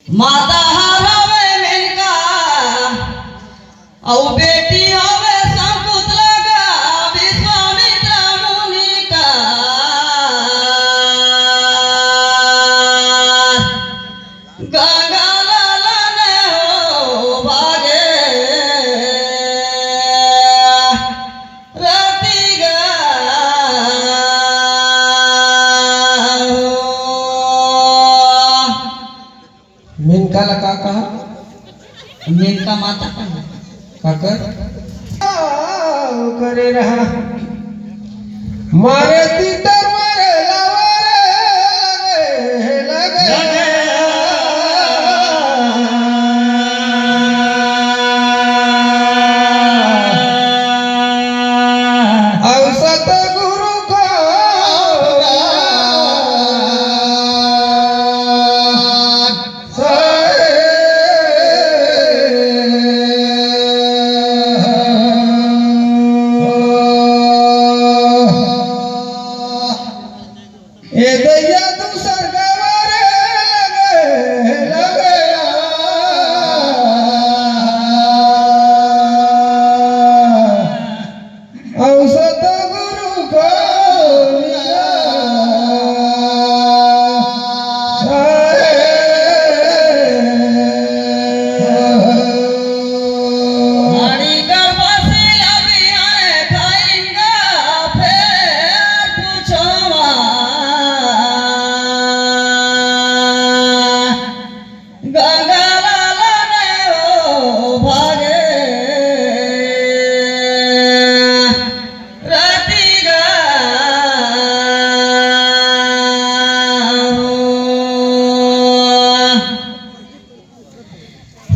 माता हवे मेनका औ बेटी हवे संपुत्र का विश्वामित्र मुनि का गंगा लालन हो भागे रति गा मेनकाला का कहा मेनका माता का काकर करे रहा मारे तीतर मारे लगे लगे औसत गुरु को ए दैया तू सरगवर लगे लगे औसत गुरु को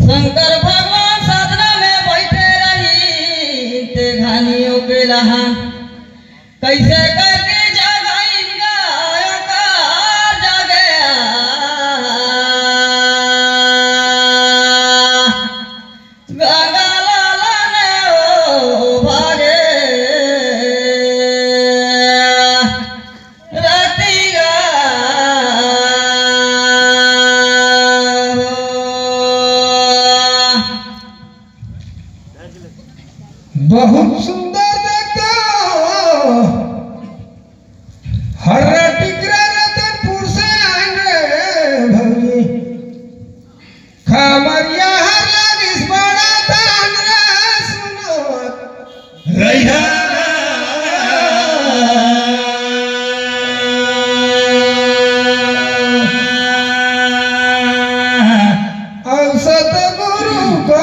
शंकर भगवान साधना में बैठे रही ते घानियों के लहा कैसे करके जगाएंगा आकार जगया गंगा लालन ओ भागे रति गा बहुत सुंदर देखता हर टिकरा रतनपुर से आन रे भौजी खबरिया हर लगिस बड़ा तान रे सुनो रैया औसत गुरु को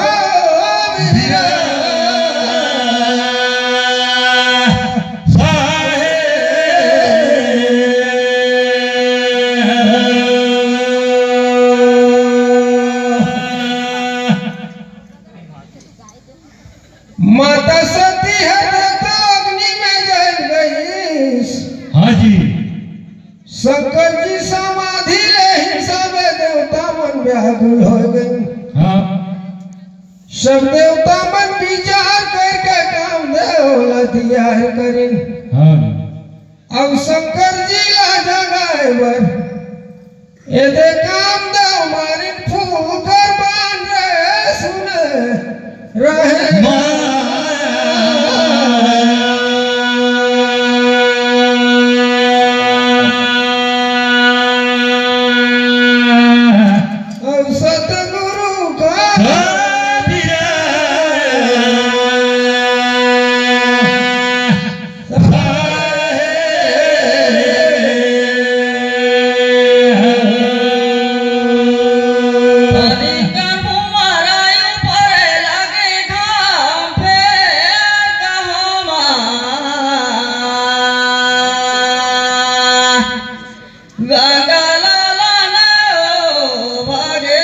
माता सती है तो अग्नि में जल गई। हाँ जी। शंकर जी समाधि ले सब देवता मन व्याकुल हो गए। हाँ। सब देवता मन विचार करके काम देवला तैयार करें। हाँ। अब शंकर जी ला जगाए बर ये दे काम देव मारे फूल कर बांध रहे सुने रहे सतगुरु का गंगा लालन ओ भागे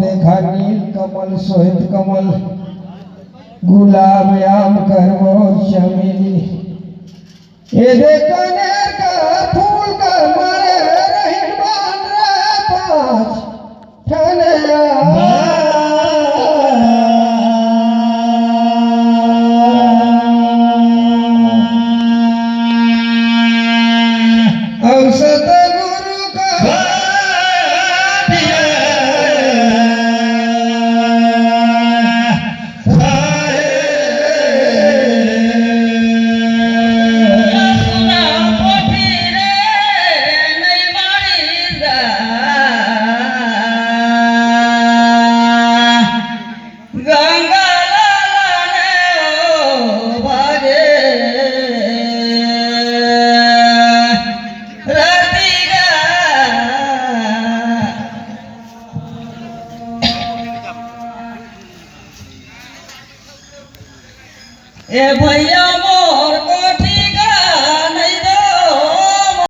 देखा नील कमल श्वेत कमल गुलाब आम करवो चमेली ये देखा नेर का फूल का मारे रहीन बान रे पाँच ठने औसत गुरु का सुना पोथी रे नहीं मारी जा गंगा लाला ने ओ भागे रतिगा ए भैया